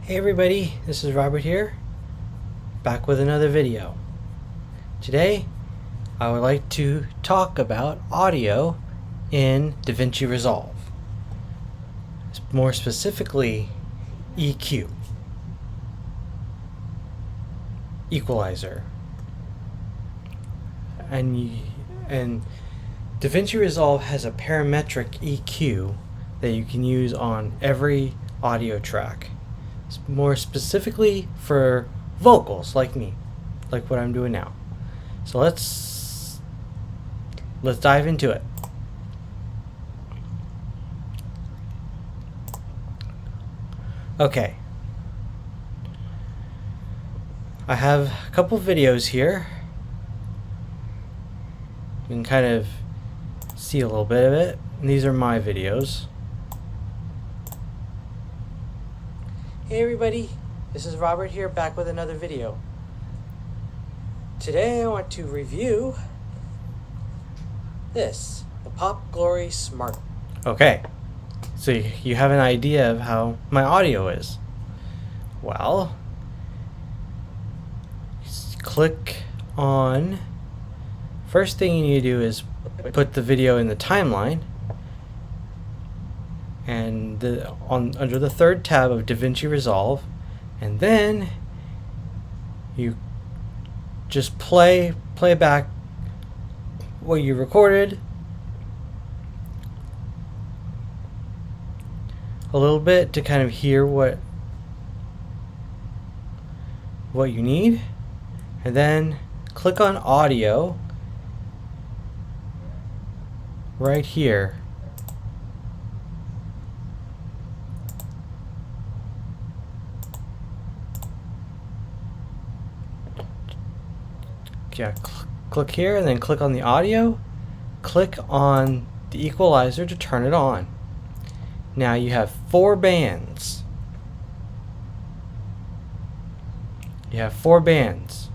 Hey everybody, this is Robert here, back with another video. Today, I would like to talk about audio in DaVinci Resolve. More specifically, EQ, equalizer. And DaVinci Resolve has a parametric EQ that you can use on every audio track. More specifically for vocals like me, like what I'm doing now. So let's dive into it. Okay, I have a couple videos here. You can kind of see a little bit of it, and these are my videos. Hey everybody, this is Robert here, back with another video. Today I want to review this, the Pop Glory Smart. Okay, so you have an idea of how my audio is. Well, click on, first thing you need to do is put the video in the timeline, and under the third tab of DaVinci Resolve, and then you just play back what you recorded a little bit to kind of hear what you need, and then click on audio right here. Yeah, click here and then click on the audio, click on the equalizer to turn it on. Now you have 4 bands. You have 4 bands.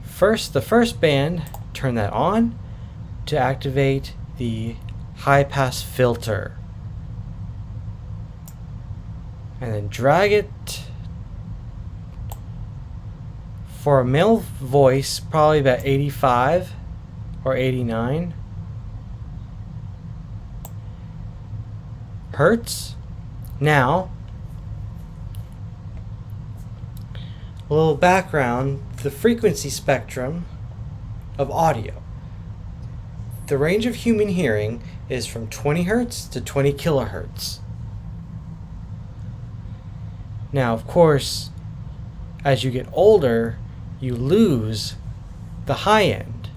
The first band, turn that on to activate the high pass filter. And then drag it for a male voice, probably about 85 or 89 hertz. Now, a little background, the frequency spectrum of audio. The range of human hearing is from 20 hertz to 20 kilohertz. Now, of course, as you get older, you lose the high end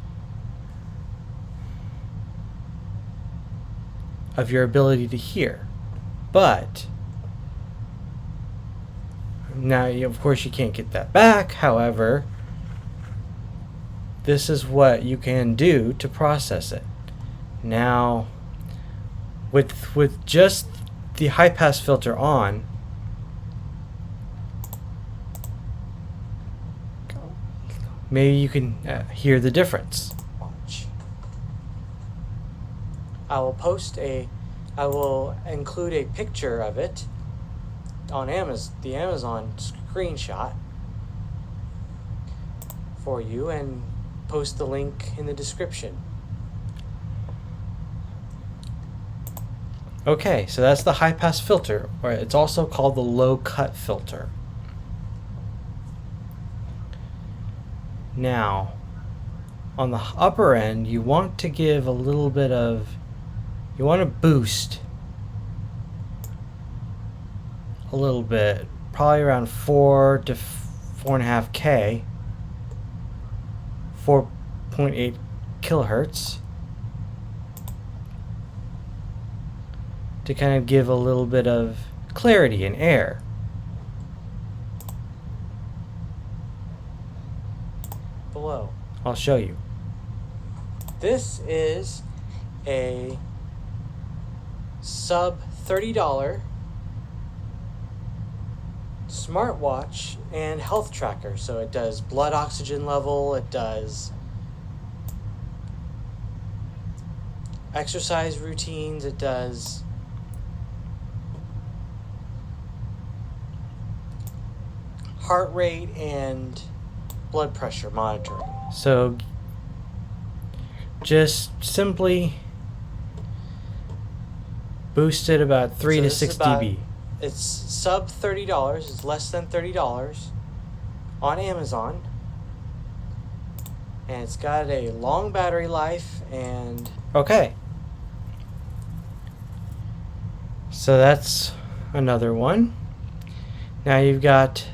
of your ability to hear. But now, of course, you can't get that back. However, this is what you can do to process it. Now, with just the high pass filter on, maybe you can hear the difference. Watch. I will include a picture of it on the Amazon screenshot for you and post the link in the description. Okay, so that's the high pass filter, or it's also called the low cut filter. Now, on the upper end, you want to give a little bit of, you want to boost a little bit, probably around 4 to 4.5K, 4.8 kilohertz, to kind of give a little bit of clarity and air. Below, I'll show you. This is a sub $30 smartwatch and health tracker. So it does blood oxygen level, it does exercise routines, it does heart rate and blood pressure monitoring. So just simply boost it about 3 to 6 dB. It's sub $30. It's less than $30 on Amazon. And it's got a long battery life and... Okay. So that's another one. Now you've got...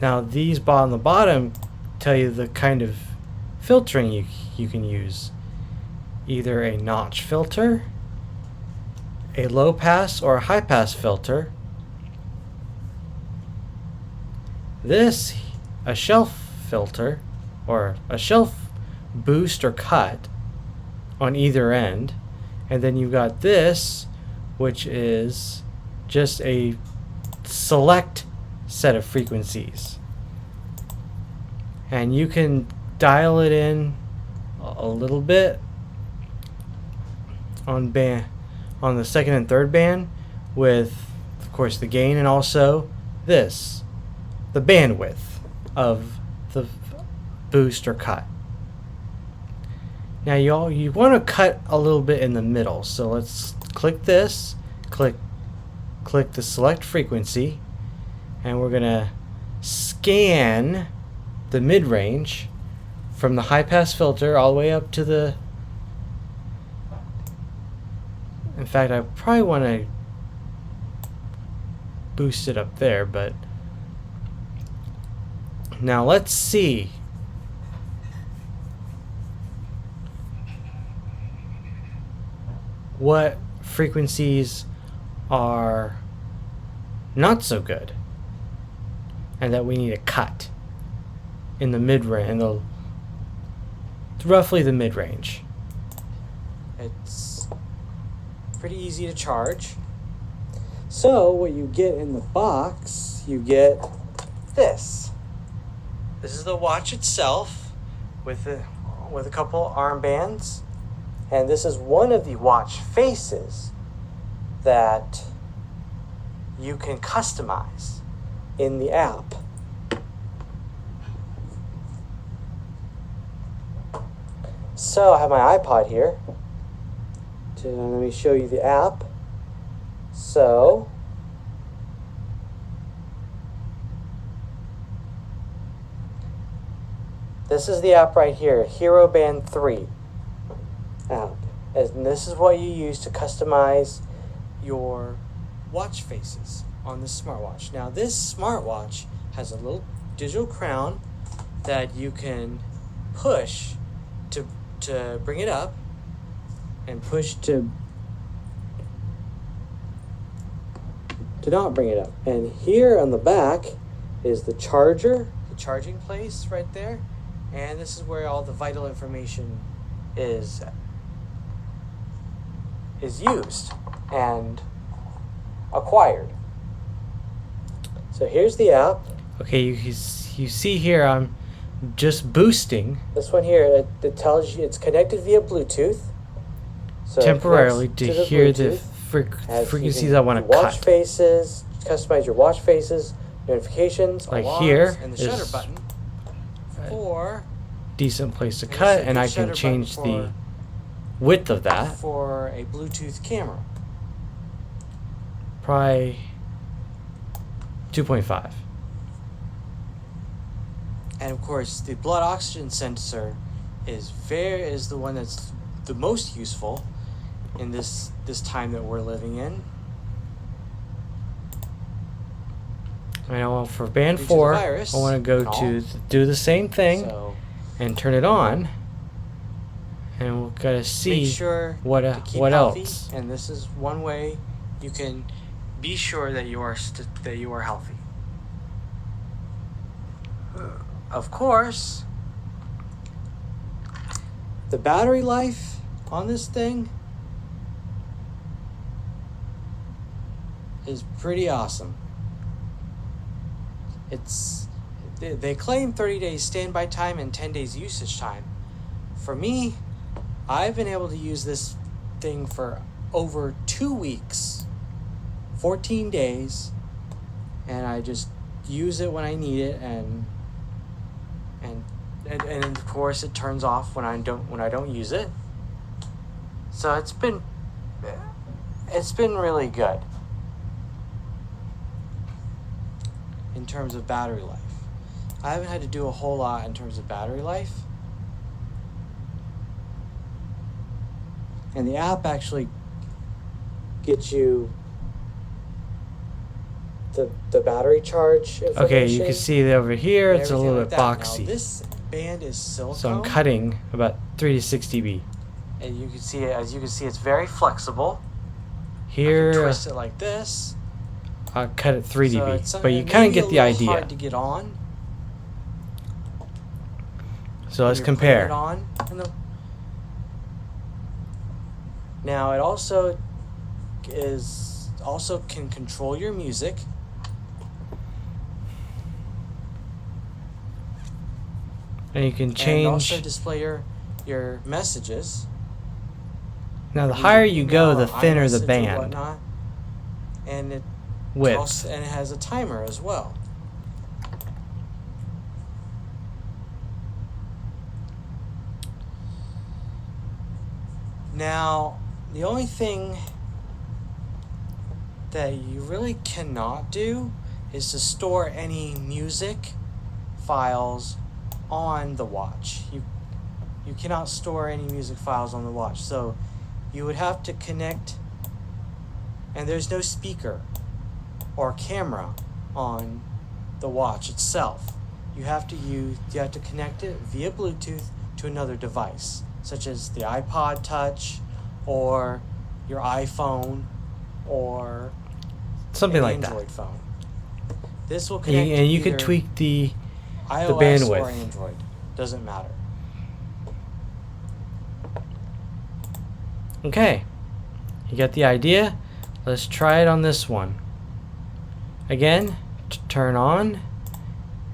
Now these on the bottom tell you the kind of filtering you can use. Either a notch filter, a low pass or a high pass filter. This, a shelf filter, or a shelf boost or cut on either end. And then you've got this, which is just a select set of frequencies. And you can dial it in a little bit on the second and third band with, of course, the gain, and also this, the bandwidth of the boost or cut. Now you want to cut a little bit in the middle, so let's click this, click the select frequency, and we're gonna scan the mid-range from the high pass filter all the way up to the... In fact, I probably want to boost it up there, but now let's see what frequencies are not so good and that we need to cut in the mid-range, roughly the mid-range. It's pretty easy to charge. So what you get in the box, you get this. This is the watch itself with a couple armbands, and this is one of the watch faces that you can customize in the app. So I have my iPod here. Let me show you the app. So this is the app right here, Hero Band 3 app. And this is what you use to customize your watch faces on this smartwatch. Now this smartwatch has a little digital crown that you can push to bring it up, and push to not bring it up. And here on the back is the charger, the charging place right there, and this is where all the vital information is used and acquired. So here's the app. Okay, you see here I'm just boosting. This one here, it tells you it's connected via Bluetooth. So temporarily to hear the frequencies I want to cut. Watch faces, customize your watch faces, notifications, like alarms, here and the shutter button for decent place to cut, and I can change the width of that for a Bluetooth camera. Probably 2.5. And of course, the blood oxygen sensor is the one that's the most useful in this time that we're living in. I know for band 4, I want to go to do the same thing and turn it on, and we're gonna see what else. And this is one way you can be sure that you are healthy. Of course, the battery life on this thing is pretty awesome. They claim 30 days standby time and 10 days usage time. For me, I've been able to use this thing for over 2 weeks, 14 days, and I just use it when I need it, and of course it turns off when I don't use it. So it's been really good in terms of battery life. I haven't had to do a whole lot in terms of battery life. And the app actually gets you the battery charge information. Okay, you can see that over here it's a little bit boxy. Now, this band is silicone. So I'm cutting about 3 to 6 dB. And you can see it, as you can see, it's very flexible. Here, I can twist it like this. I'll cut it 3 dB, but you kind of get the idea. Hard to get on. So let's compare. It on now it also can control your music. And you can change. And also display your messages. Now the higher you go, the thinner the band. And it width. And it has a timer as well. Now, the only thing that you really cannot do is to store any music files on the watch. You cannot store any music files on the watch. So you would have to connect, and there's no speaker or camera on the watch itself. You have to connect it via Bluetooth to another device, such as the iPod Touch or your iPhone or something like Android phone. This will connect and you can tweak the bandwidth or Android. Doesn't matter. Okay, you get the idea. Let's try it on this one. Again, turn on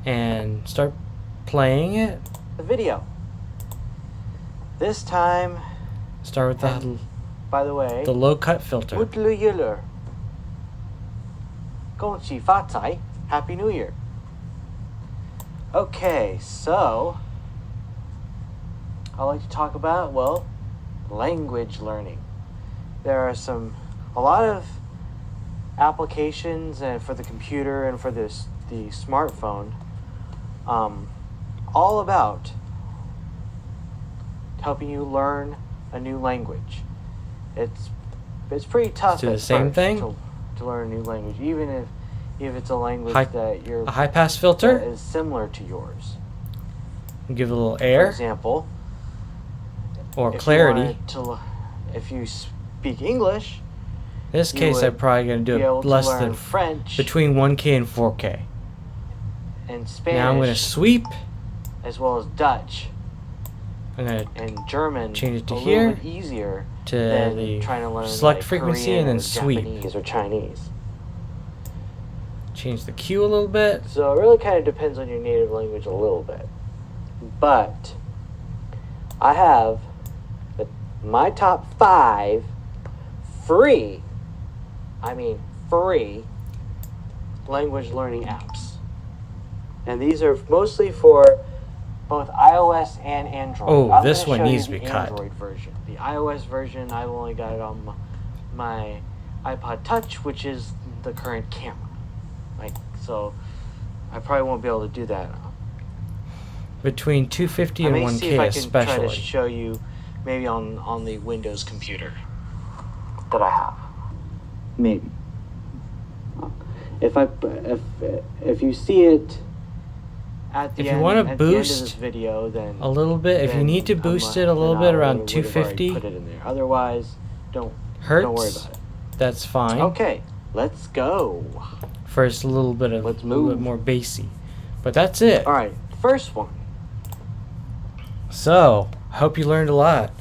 and start playing it. The video. This time, start with the, by the way, the low cut filter. Happy New Year. Okay, so I like to talk about, well, language learning. There are a lot of applications for the computer and for the smartphone, all about helping you learn a new language. It's pretty tough at first to learn a new language, even if it's a language that a high pass filter is similar to yours. Give it a little air. For example, or clarity. If you speak English, in this case, I'm probably going to do it less than French, between 1K and 4K. And Spanish. Now I'm going to sweep, as well as Dutch. I'm going to German, change it to here, little bit easier to the trying to learn select frequency, Korean, and then sweep. Japanese or Chinese. Change the cue a little bit. So it really kind of depends on your native language a little bit. But I have my top 5 free language learning apps. And these are mostly for both iOS and Android. Oh, this one needs to be cut. Android version. The iOS version, I've only got it on my iPod Touch, which is the current camera. So I probably won't be able to do that. Between 250 and 1K especially. I may see if I can try to show you maybe on the Windows computer that I have. Maybe. If you see it at the end, want to boost this video, then a little bit, if you need to boost it a little bit around 250, put it in there. Otherwise, don't worry about it. That's fine. Okay, let's go. First, a little bit more bassy, but that's it. All right, first one. So, I hope you learned a lot.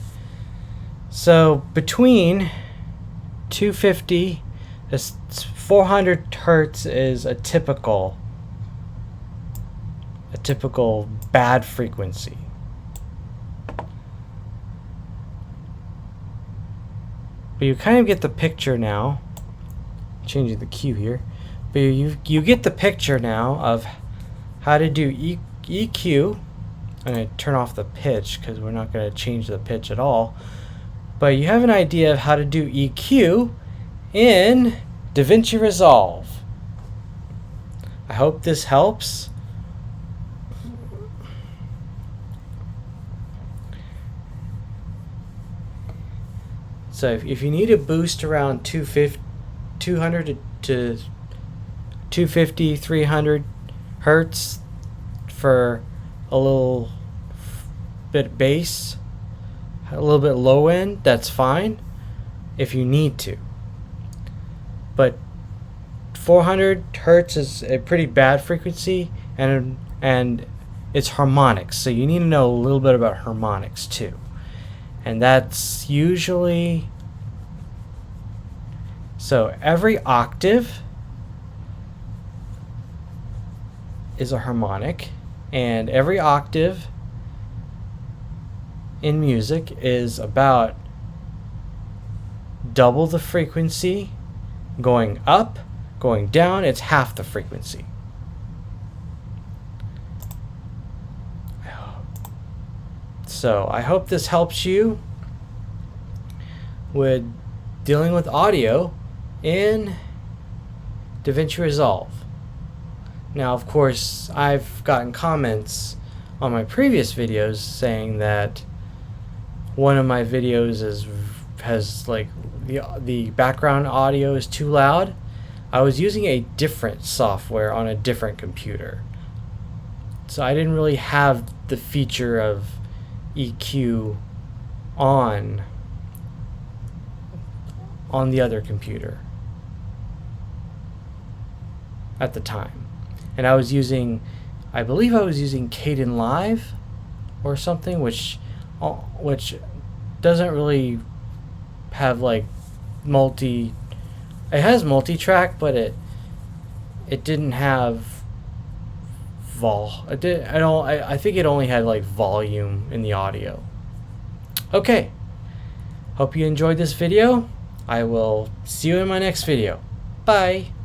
So, between 250, 400 hertz is a typical bad frequency. But you kind of get the picture now. Changing the cue here. But you get the picture now of how to do EQ. I'm going to turn off the pitch because we're not going to change the pitch at all. But you have an idea of how to do EQ in DaVinci Resolve. I hope this helps. So if you need a boost around 200 to 250, 300 hertz for a little bit bass, a little bit low end, that's fine if you need to. But 400 hertz is a pretty bad frequency, and it's harmonics, so you need to know a little bit about harmonics too. And that's usually, so every octave is a harmonic, and every octave in music is about double the frequency. Going up, going down, it's half the frequency. So I hope this helps you with dealing with audio in DaVinci Resolve. Now, of course, I've gotten comments on my previous videos saying that one of my videos has like the background audio is too loud. I was using a different software on a different computer, so I didn't really have the feature of EQ on the other computer at the time. And I believe I was using Caden Live or something, which doesn't really have like it has multi-track, but it didn't have I think it only had like volume in the audio. Okay, hope you enjoyed this video. I will see you in my next video. Bye.